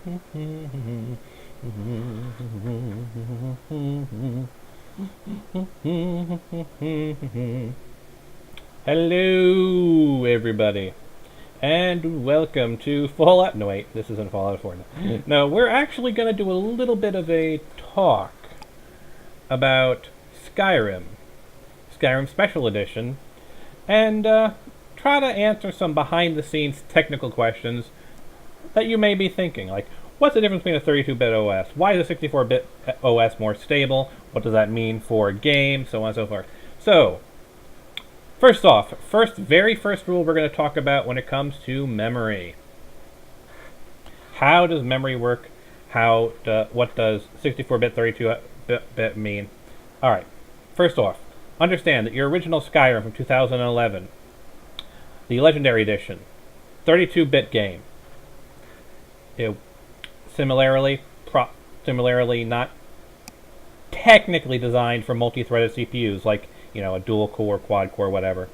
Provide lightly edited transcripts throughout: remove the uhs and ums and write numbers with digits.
Hello, everybody, and welcome to Fallout. No, wait, this isn't Fallout 4. No, we're actually going to do a little bit of a talk about Skyrim Special Edition, and try to answer some behind-the-scenes technical questions that you may be thinking, like, what's the difference between a 32-bit OS? Why is a 64-bit OS more stable? What does that mean for games? So on and so forth. So, first off, very first rule we're going to talk about when it comes to memory. How does memory work? What does 64-bit, 32-bit mean? Alright, first off, understand that your original Skyrim from 2011, the Legendary Edition, 32-bit game. Similarly not technically designed for multi-threaded CPUs, like, you know, a dual-core, quad-core, whatever.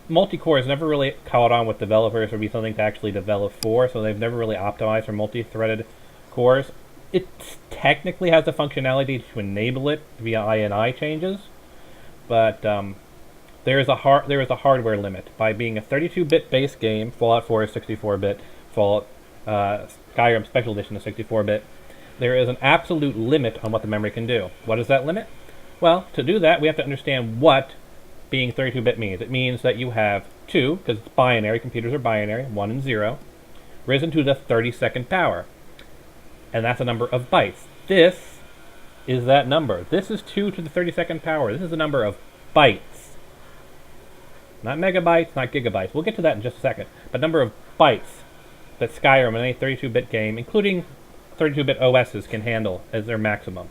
Multi-core has never really caught on with developers or be something to actually develop for, so they've never really optimized for multi-threaded cores. It technically has the functionality to enable it via INI changes, but there is a hardware limit. By being a 32-bit base game, Fallout 4 is 64-bit, Fallout Skyrim Special Edition is 64-bit, there is an absolute limit on what the memory can do. What is that limit? Well, to do that, we have to understand what being 32-bit means. It means that you have 2, because it's binary, computers are binary, 1 and 0, risen to the 32nd power. And that's a number of bytes. This is that number. This is 2 to the 32nd power. This is the number of bytes. Not megabytes, not gigabytes. We'll get to that in just a second. But number of bytes that Skyrim and any 32-bit game, including 32-bit OSs, can handle as their maximum.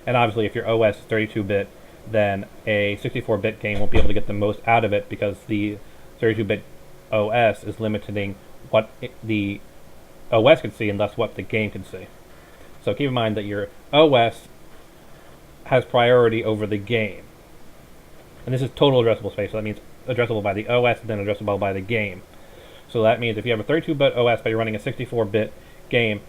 And obviously, if your OS is 32-bit, then a 64-bit game won't be able to get the most out of it because the 32-bit OS is limiting what the OS can see and thus what the game can see. So keep in mind that your OS has priority over the game. And this is total addressable space, so that means addressable by the OS and then addressable by the game. So that means if you have a 32-bit OS but you're running a 64-bit game,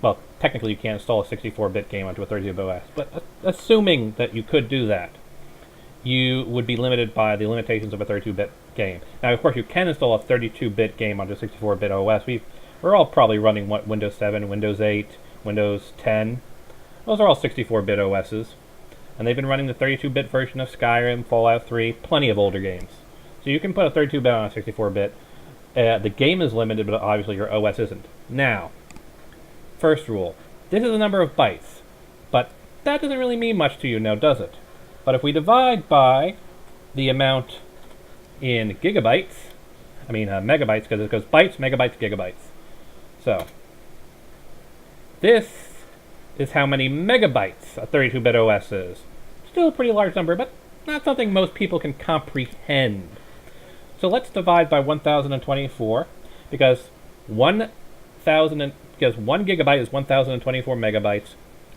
well, technically you can't install a 64-bit game onto a 32-bit OS, but assuming that you could do that, you would be limited by the limitations of a 32-bit game. Now, of course, you can install a 32-bit game onto a 64-bit OS. We're all probably running, what, Windows 7, Windows 8, Windows 10. Those are all 64-bit OSs. And they've been running the 32-bit version of Skyrim, Fallout 3, plenty of older games. So you can put a 32-bit on a 64-bit. The game is limited, but obviously your OS isn't. Now, first rule. This is the number of bytes, but that doesn't really mean much to you now, does it? But if we divide by the amount in gigabytes, megabytes, because it goes bytes, megabytes, gigabytes. So, this is how many megabytes a 32-bit OS is. Still a pretty large number, but not something most people can comprehend. So let's divide by 1024, because 1 gigabyte is 1024 megabytes,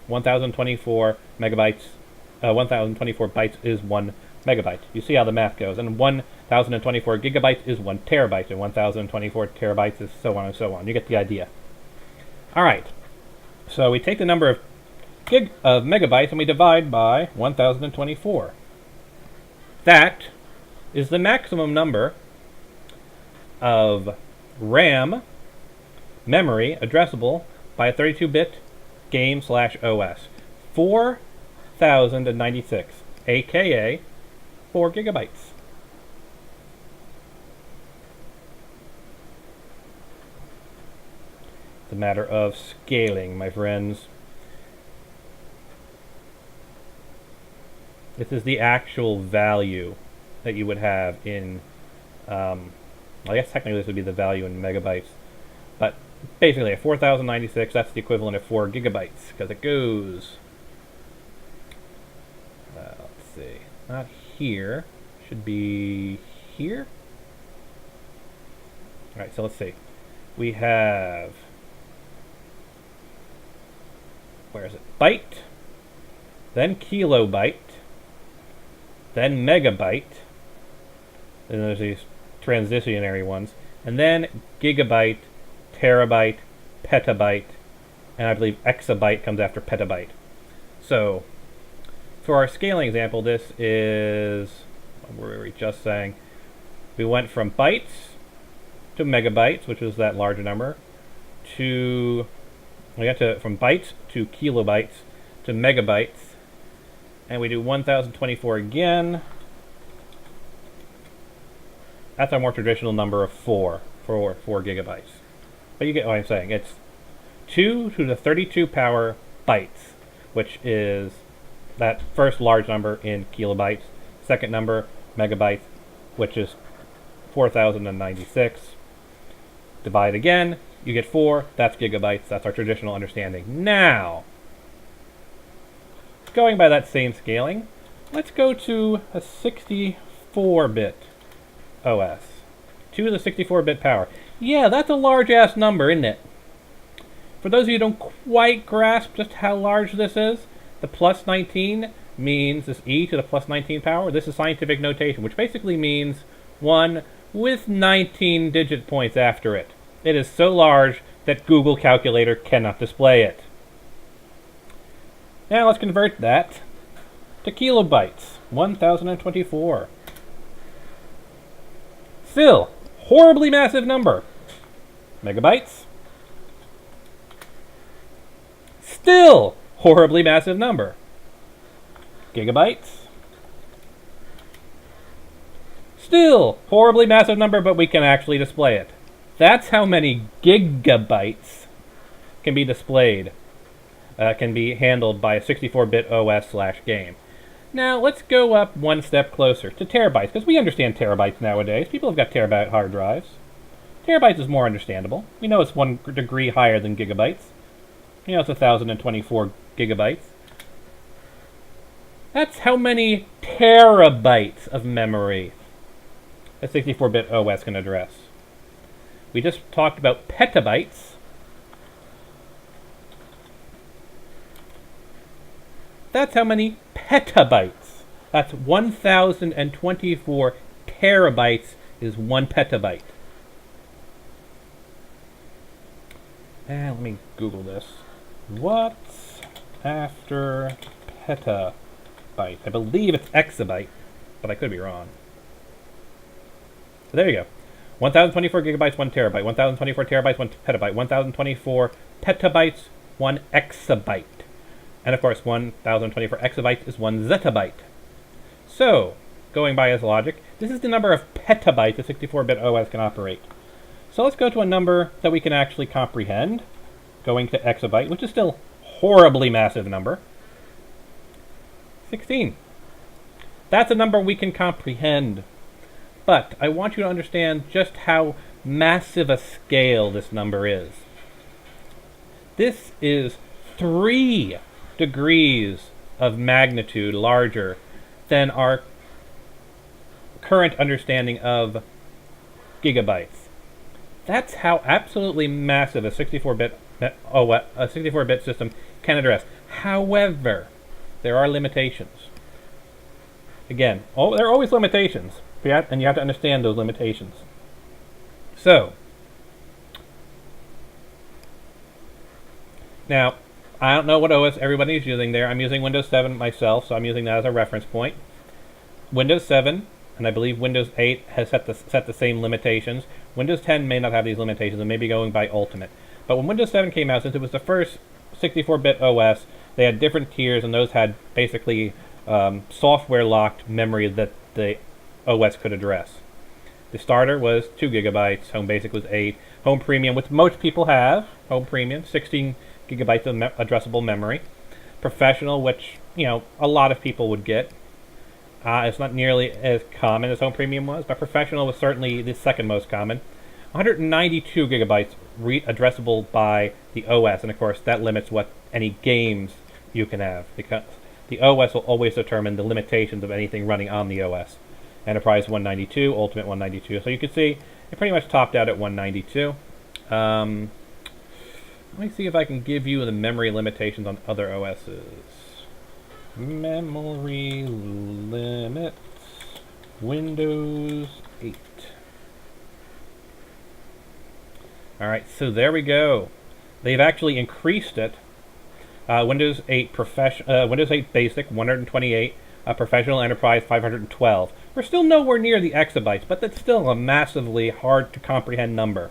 1024 bytes is 1 megabyte. You see how the math goes. And 1024 gigabytes is 1 terabyte, and 1024 terabytes is so on and so on. You get the idea. Alright, so we take the number of megabytes and we divide by 1024. That is the maximum number of RAM memory addressable by a 32-bit game/OS. 4096, aka 4 gigabytes. It's a matter of scaling, my friends. This is the actual value that you would have in, I guess technically this would be the value in megabytes, but basically at 4096, that's the equivalent of 4 gigabytes, because it goes, let's see, not here, should be here? Alright, so let's see. We have, where is it? Byte, then kilobyte, then megabyte, and there's these transitionary ones, and then gigabyte, terabyte, petabyte, and I believe exabyte comes after petabyte. So, for our scaling example, this is, what were we just saying? We went from bytes to megabytes, which was that larger number, to, from bytes to kilobytes to megabytes, and we do 1024 again. That's our more traditional number of 4 gigabytes. But you get what I'm saying. It's 2 to the 32 power bytes, which is that first large number in kilobytes. Second number, megabytes, which is 4096. Divide again, you get 4. That's gigabytes. That's our traditional understanding. Now, going by that same scaling, let's go to a 64-bit OS. 2 to the 64-bit power. Yeah, that's a large-ass number, isn't it? For those of you who don't quite grasp just how large this is, the plus 19 means this e to the plus 19 power. This is scientific notation, which basically means 1 with 19 digit points after it. It is so large that Google Calculator cannot display it. Now let's convert that to kilobytes. 1024. Still, horribly massive number. Megabytes. Still, horribly massive number. Gigabytes. Still, horribly massive number, but we can actually display it. That's how many gigabytes can be displayed, can be handled by a 64-bit OS/game. Now, let's go up one step closer to terabytes, because we understand terabytes nowadays. People have got terabyte hard drives. Terabytes is more understandable. We know it's 1 degree higher than gigabytes. You know, it's 1024 gigabytes. That's how many terabytes of memory a 64-bit OS can address. We just talked about petabytes. That's how many petabytes. That's 1024 terabytes is 1 petabyte. And let me Google this. What's after petabyte? I believe it's exabyte, but I could be wrong. So there you go. 1024 gigabytes, 1 terabyte. 1024 terabytes, 1 petabyte. 1024 petabytes, 1 exabyte. And of course, 1024 exabytes is 1 zettabyte. So, going by his logic, this is the number of petabytes a 64-bit OS can operate. So let's go to a number that we can actually comprehend, going to exabyte, which is still horribly massive number. 16. That's a number we can comprehend. But I want you to understand just how massive a scale this number is. This is 3 degrees of magnitude larger than our current understanding of gigabytes. That's how absolutely massive a 64-bit system can address. However, there are limitations. Again, there are always limitations, and you have to understand those limitations. So, now, I don't know what OS everybody's using there. I'm using Windows 7 myself, so I'm using that as a reference point. Windows 7, and I believe Windows 8 has set the same limitations. Windows 10 may not have these limitations and may be going by Ultimate. But when Windows 7 came out, since it was the first 64-bit OS, they had different tiers, and those had basically software-locked memory that the OS could address. The starter was 2 gigabytes, Home Basic was 8, Home Premium, which most people have, Home Premium, 16 gigabytes of addressable memory. Professional, which, you know, a lot of people would get. It's not nearly as common as Home Premium was, but Professional was certainly the second most common. 192 gigabytes addressable by the OS, and of course that limits what any games you can have, because the OS will always determine the limitations of anything running on the OS. Enterprise 192, Ultimate 192. So you can see it pretty much topped out at 192. Let me see if I can give you the memory limitations on other OSs. Memory limits, Windows 8. Alright, so there we go. they've actually increased it. Windows 8 Windows 8 Basic 128, Professional Enterprise 512. We're still nowhere near the exabytes, but that's still a massively hard to comprehend number.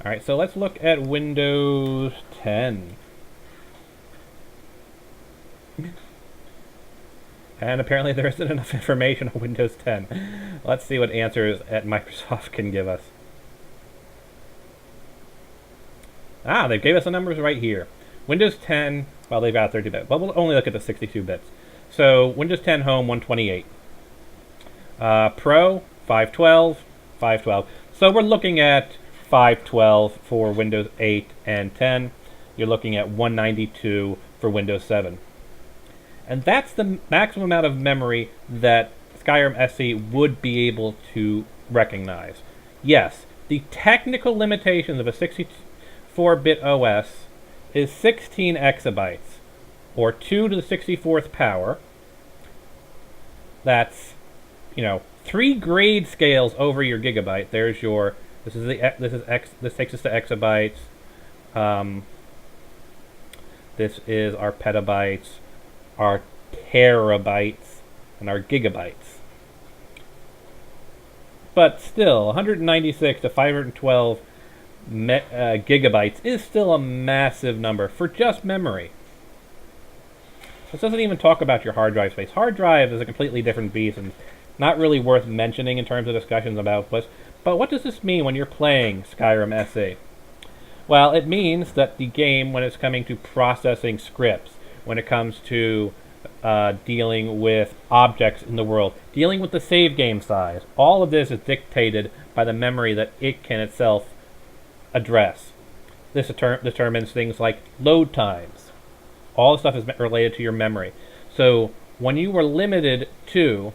All right, so let's look at Windows 10. And apparently there isn't enough information on Windows 10. Let's see what answers at Microsoft can give us. Ah, they gave us the numbers right here. Windows 10, well, they've got 32-bit, but we'll only look at the 62 bits. So Windows 10 Home 128. Pro 512, 512. So we're looking at 512 for Windows 8 and 10. You're looking at 192 for Windows 7. And that's the maximum amount of memory that Skyrim SE would be able to recognize. Yes, the technical limitations of a 64-bit OS is 16 exabytes, or 2 to the 64th power. That's, 3 grade scales over your gigabyte. There's your, this takes us to exabytes. This is our petabytes, our terabytes, and our gigabytes. But still, 196 to 512 gigabytes is still a massive number for just memory. This doesn't even talk about your hard drive space. Hard drive is a completely different beast and not really worth mentioning in terms of discussions about this. But what does this mean when you're playing Skyrim SE? Well, it means that the game, when it's coming to processing scripts, when it comes to dealing with objects in the world, dealing with the save game size, all of this is dictated by the memory that it can itself address. This determines things like load times. All the stuff is related to your memory. So when you were limited to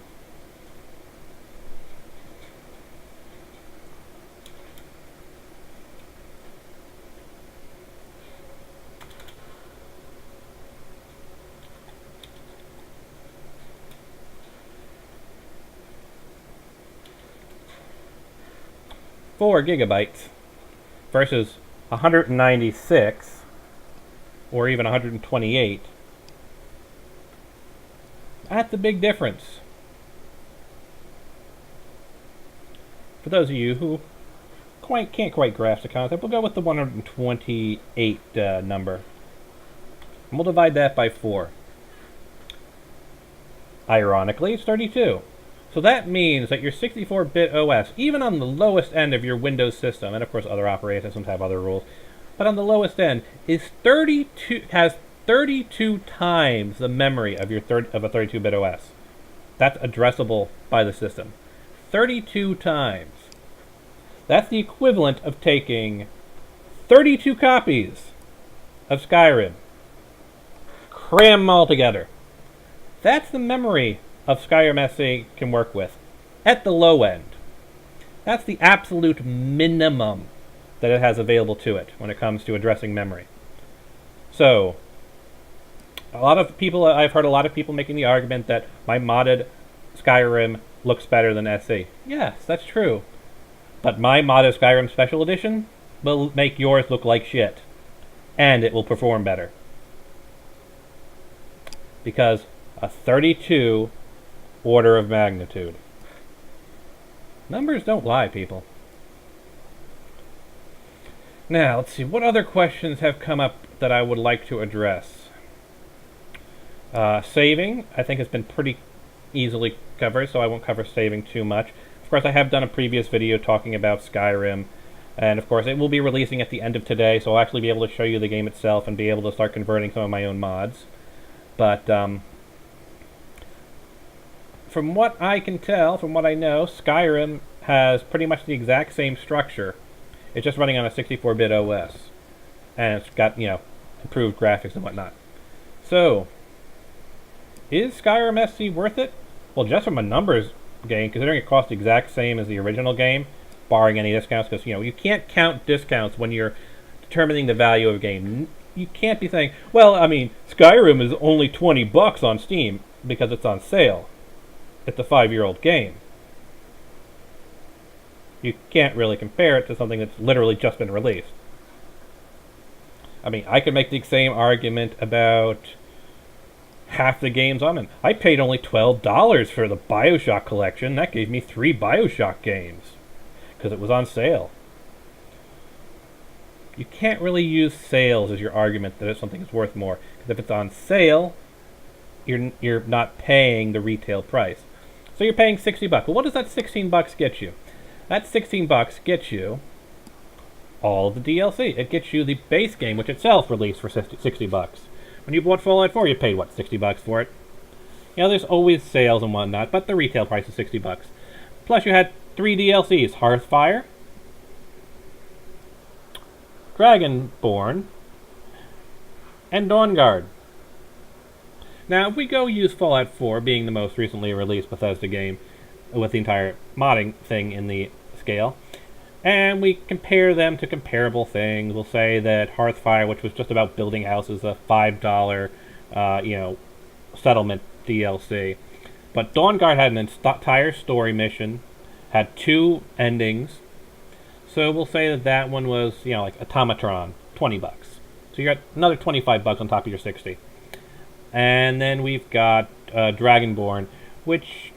four gigabytes versus 196 or even 128, that's a big difference. For those of you who can't quite grasp the concept, we'll go with the 128 number. And we'll divide that by 4. Ironically, it's 32. So that means that your 64-bit OS, even on the lowest end of your Windows system, and of course other operating systems have other rules, but on the lowest end, has 32 times the memory of a 32-bit OS. That's addressable by the system. 32 times. That's the equivalent of taking 32 copies of Skyrim. Cram them all together. That's the memory of Skyrim SE can work with at the low end. That's the absolute minimum that it has available to it when it comes to addressing memory. So, I've heard a lot of people making the argument that my modded Skyrim looks better than SE. Yes, that's true. But my modded Skyrim Special Edition will make yours look like shit. And it will perform better. Because a 32 order of magnitude. Numbers don't lie, people. Now, let's see. What other questions have come up that I would like to address? Saving, I think, has been pretty easily covered, so I won't cover saving too much. Of course, I have done a previous video talking about Skyrim, and of course, it will be releasing at the end of today, so I'll actually be able to show you the game itself and be able to start converting some of my own mods. But, from what I can tell, from what I know, Skyrim has pretty much the exact same structure. It's just running on a 64-bit OS. And it's got, improved graphics and whatnot. So, is Skyrim SE worth it? Well, just from a numbers game, considering it costs the exact same as the original game, barring any discounts, because, you can't count discounts when you're determining the value of a game. You can't be saying, well, Skyrim is only $20 on Steam because it's on sale. It's a 5-year-old game. You can't really compare it to something that's literally just been released. I mean, I could make the same argument about half the games I'm in. I paid only $12 for the BioShock collection. That gave me 3 BioShock games because it was on sale. You can't really use sales as your argument that if something is worth more. Because if it's on sale, you're not paying the retail price. So you're paying $60. Well, what does that $16 get you? That $16 gets you all of the DLC. It gets you the base game, which itself released for $60. When you bought Fallout 4, you paid, what, $60 for it? You know, there's always sales and whatnot, but the retail price is $60. Plus, you had 3 DLCs, Hearthfire, Dragonborn, and Dawnguard. Now, if we go use Fallout 4, being the most recently released Bethesda game, with the entire modding thing in the scale, and we compare them to comparable things. We'll say that Hearthfire, which was just about building houses, a $5, settlement DLC. But Dawnguard had an entire story mission, had 2 endings. So we'll say that that one was, like Automatron, $20. So you got another $25 on top of your 60. And then we've got Dragonborn, which,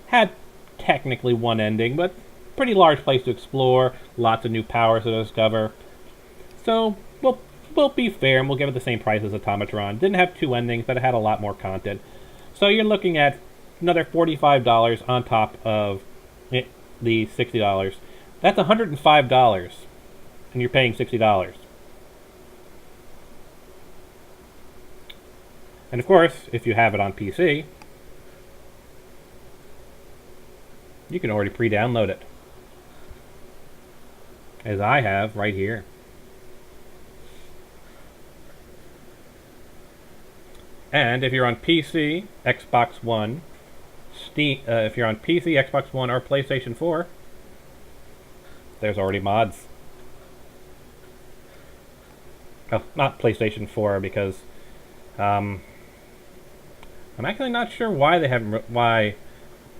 had technically 1 ending, but pretty large place to explore, lots of new powers to discover. So we'll be fair and we'll give it the same price as Automatron. Didn't have 2 endings, but it had a lot more content. So you're looking at another $45 on top of the $60. That's $105, and you're paying $60. And of course, if you have it on PC, you can already pre-download it. As I have right here. And if you're on PC, Xbox One, Steam, if you're on PC, Xbox One, or PlayStation 4, there's already mods. Oh, not PlayStation 4 because I'm actually not sure why they haven't.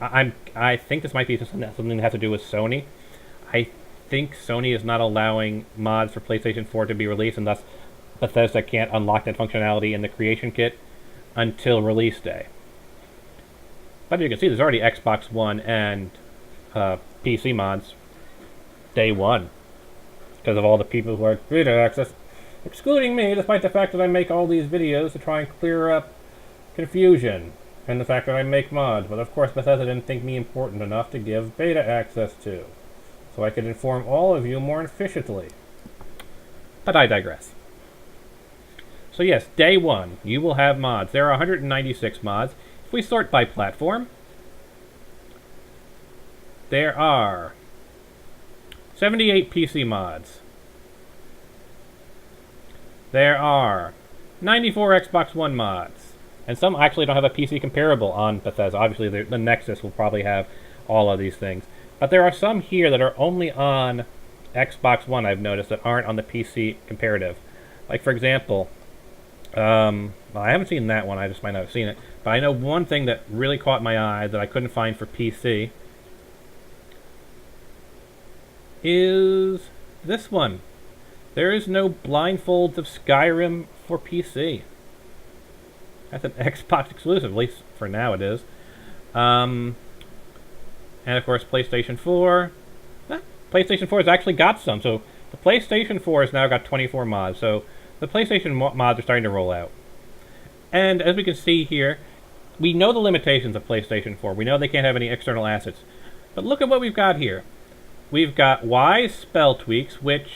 I think this might be something that has to do with Sony. I think Sony is not allowing mods for PlayStation 4 to be released, and thus Bethesda can't unlock that functionality in the creation kit until release day. But you can see there's already Xbox One and PC mods day one because of all the people who are beta access, excluding me, despite the fact that I make all these videos to try and clear up confusion and the fact that I make mods. But of course Bethesda didn't think me important enough to give beta access to, so I could inform all of you more efficiently. But I digress. So yes, day one, you will have mods. There are 196 mods. If we sort by platform, there are 78 PC mods. There are 94 Xbox One mods. And some actually don't have a PC comparable on Bethesda. Obviously, the Nexus will probably have all of these things. But there are some here that are only on Xbox One, I've noticed, that aren't on the PC comparative. Like, for example, well, I haven't seen that one. I just might not have seen it. But I know one thing that really caught my eye that I couldn't find for PC is this one. There is no blindfolds of Skyrim for PC. That's an Xbox exclusive, at least for now it is. And of course, PlayStation 4. PlayStation 4 has actually got some. So the PlayStation 4 has now got 24 mods. So the PlayStation mods are starting to roll out. And as we can see here, we know the limitations of PlayStation 4. We know they can't have any external assets. But look at what we've got here. We've got wise spell tweaks, which,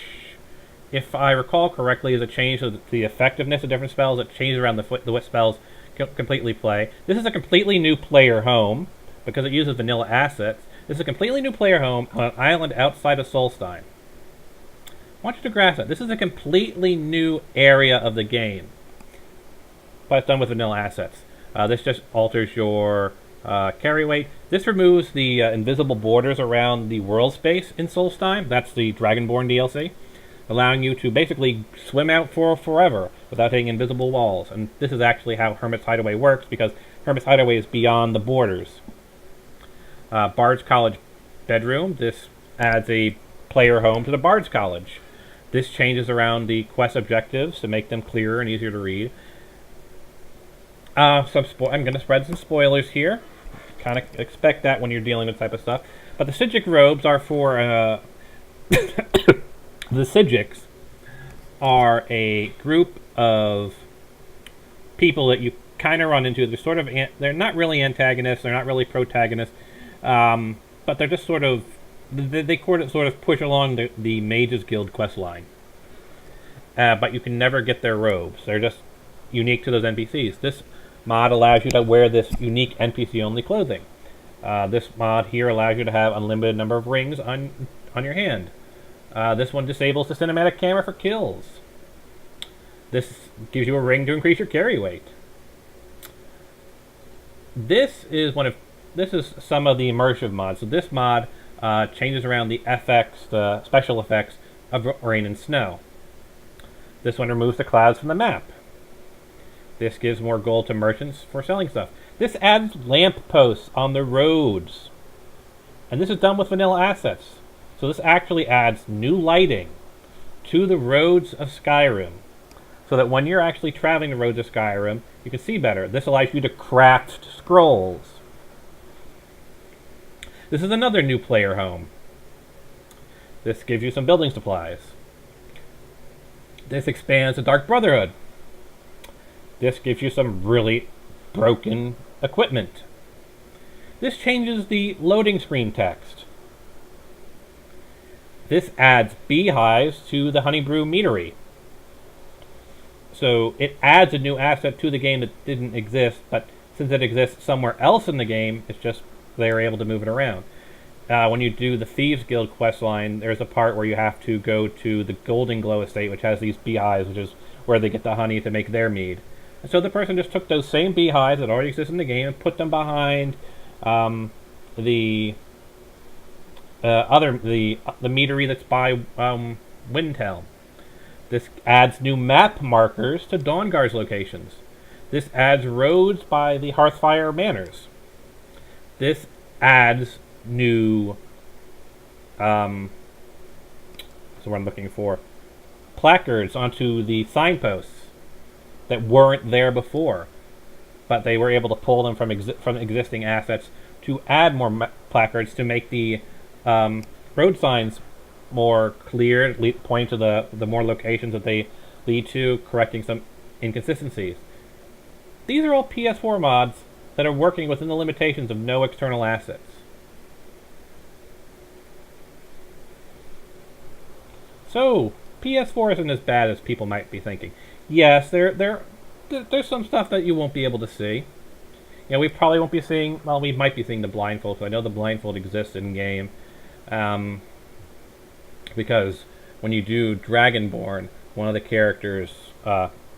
if I recall correctly, is a change of the effectiveness of different spells. It changes around what spells completely play. This is a completely new player home, because it uses vanilla assets. This is a completely new player home on an island outside of Solstheim. I want you to grasp that. This is a completely new area of the game, but it's done with vanilla assets. This just alters your carry weight. This removes the invisible borders around the world space in Solstheim. That's the Dragonborn DLC, allowing you to basically swim out for forever without hitting invisible walls. And this is actually how Hermit's Hideaway works, because Hermit's Hideaway is beyond the borders. Bard's College bedroom. This adds a player home to the Bard's College. This changes around the quest objectives to make them clearer and easier to read. I'm going to spread some spoilers here. Kind of expect that when you're dealing with this type of stuff. But the Psijic robes are for... the Psijics are a group of people that you kind of run into. They're sort of... they're not really antagonists. They're not really protagonists. But they're just sort of... They sort of push along the Mages Guild quest line. But you can never get their robes. They're just unique to those NPCs. This mod allows you to wear this unique NPC-only clothing. This mod here allows you to have unlimited number of rings on your hand. This one disables the cinematic camera for kills. This gives you a ring to increase your carry weight. This is some of the immersive mods. So this mod changes around the the special effects of rain and snow. This one removes the clouds from the map. This gives more gold to merchants for selling stuff. This adds lamp posts on the roads. And this is done with vanilla assets. So this actually adds new lighting to the roads of Skyrim. So that when you're actually traveling the roads of Skyrim, you can see better. This allows you to craft scrolls. This is another new player home. This gives you some building supplies. This expands the Dark Brotherhood. This gives you some really broken equipment. This changes the loading screen text. This adds beehives to the Honeybrew Meadery. So it adds a new asset to the game that didn't exist, but since it exists somewhere else in the game, it's just they're able to move it around. When you do the Thieves Guild quest line, there's a part where you have to go to the Golden Glow estate, which has these beehives, which is where they get the honey to make their mead. And so the person just took those same beehives that already exist in the game and put them behind the meadery that's by Windhelm. This adds new map markers to Dawnguard's locations. This adds roads by the Hearthfire Manors. This adds new so what I'm looking for, placards onto the signposts that weren't there before, but they were able to pull them from existing assets to add more placards to make the road signs more clear, pointing to the more locations that they lead to, correcting some inconsistencies. These are all PS4 mods that are working within the limitations of no external assets. So, PS4 isn't as bad as people might be thinking. Yes, there's some stuff that you won't be able to see. You know, we probably won't be seeing, well, we might be seeing the blindfold, because I know the blindfold exists in-game. Because when you do Dragonborn, one of the characters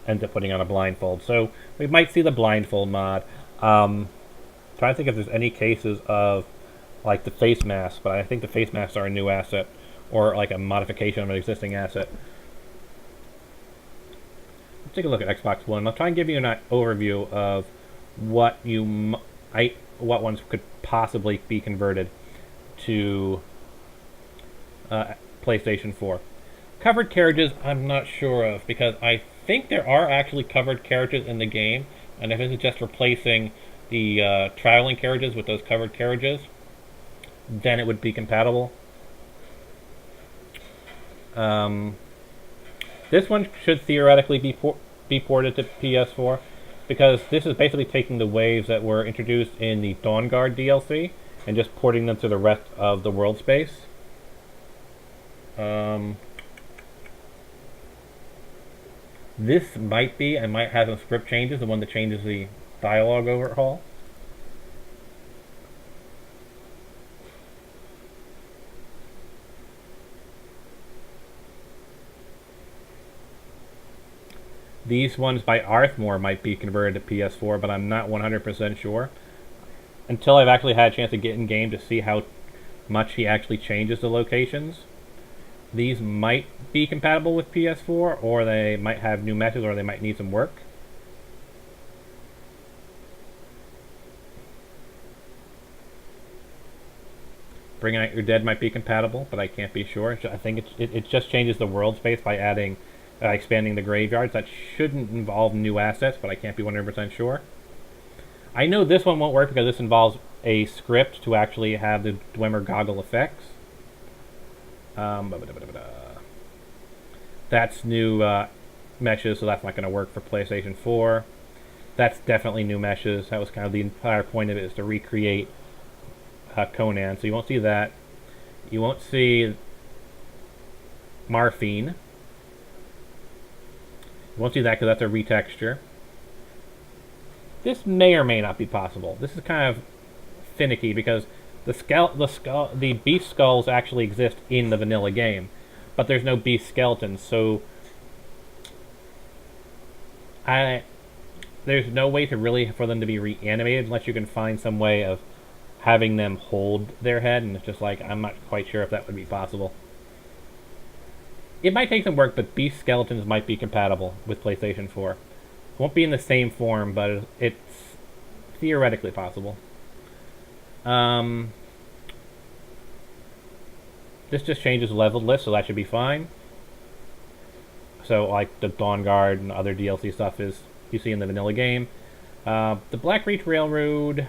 ends up putting on a blindfold. So, we might see the blindfold mod. Trying to think if there's any cases of, like, the face masks, but I think the face masks are a new asset, or like a modification of an existing asset. Let's take a look at Xbox One. I'll try and give you an overview of what what ones could possibly be converted to PlayStation 4. Covered carriages, I'm not sure of, because I think there are actually covered carriages in the game, and if it's just replacing the traveling carriages with those covered carriages, then it would be compatible. This one should theoretically be ported to PS4, because this is basically taking the waves that were introduced in the Dawnguard DLC and just porting them to the rest of the world space. This might be, I might have some script changes, the one that changes the dialogue overhaul. These ones by Arthmore might be converted to PS4, but I'm not 100% sure. Until I've actually had a chance to get in game to see how much he actually changes the locations. These might be compatible with PS4, or they might have new meshes, or they might need some work. Bringing Out Your Dead might be compatible, but I can't be sure. I think it just changes the world space by adding, expanding the graveyards. That shouldn't involve new assets, but I can't be 100% sure. I know this one won't work because this involves a script to actually have the Dwemer goggle effects. That's new meshes, so that's not going to work for PlayStation 4. That's definitely new meshes. That was kind of the entire point of it, is to recreate Conan. So you won't see that. You won't see Morphine. You won't see that because that's a retexture. This may or may not be possible. This is kind of finicky because the beast skulls actually exist in the vanilla game, but there's no beast skeletons, so there's no way to really for them to be reanimated unless you can find some way of having them hold their head, and it's just like, I'm not quite sure if that would be possible. It might take some work, but beast skeletons might be compatible with PlayStation 4. It won't be in the same form, but it's theoretically possible. This just changes leveled list, so that should be fine. So, like, the Dawn Guard and other DLC stuff is you see in the vanilla game. The Black Reach Railroad,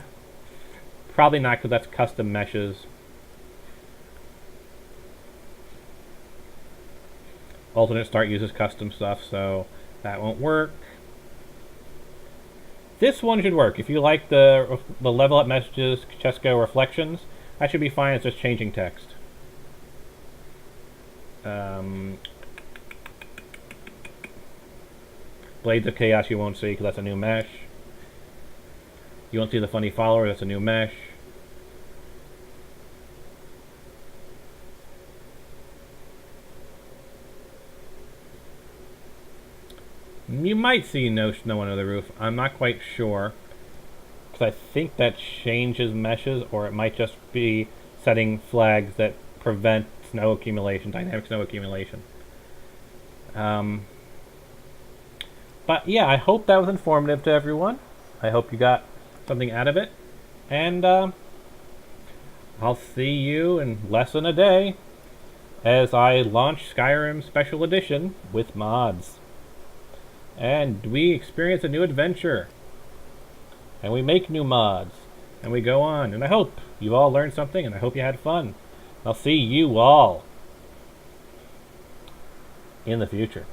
probably not, because that's custom meshes. Alternate Start uses custom stuff, so that won't work. This one should work. If you like the level up messages, Chesco reflections, that should be fine. It's just changing text. Blades of Chaos you won't see because that's a new mesh. You won't see the Funny Follower, that's a new mesh. You might see no snow under the roof. I'm not quite sure, because I think that changes meshes, or it might just be setting flags that prevent snow accumulation, dynamic snow accumulation. But yeah, I hope that was informative to everyone. I hope you got something out of it. And I'll see you in less than a day as I launch Skyrim Special Edition with mods. And we experience a new adventure. And we make new mods. And we go on. And I hope you all learned something, and I hope you had fun. I'll see you all in the future.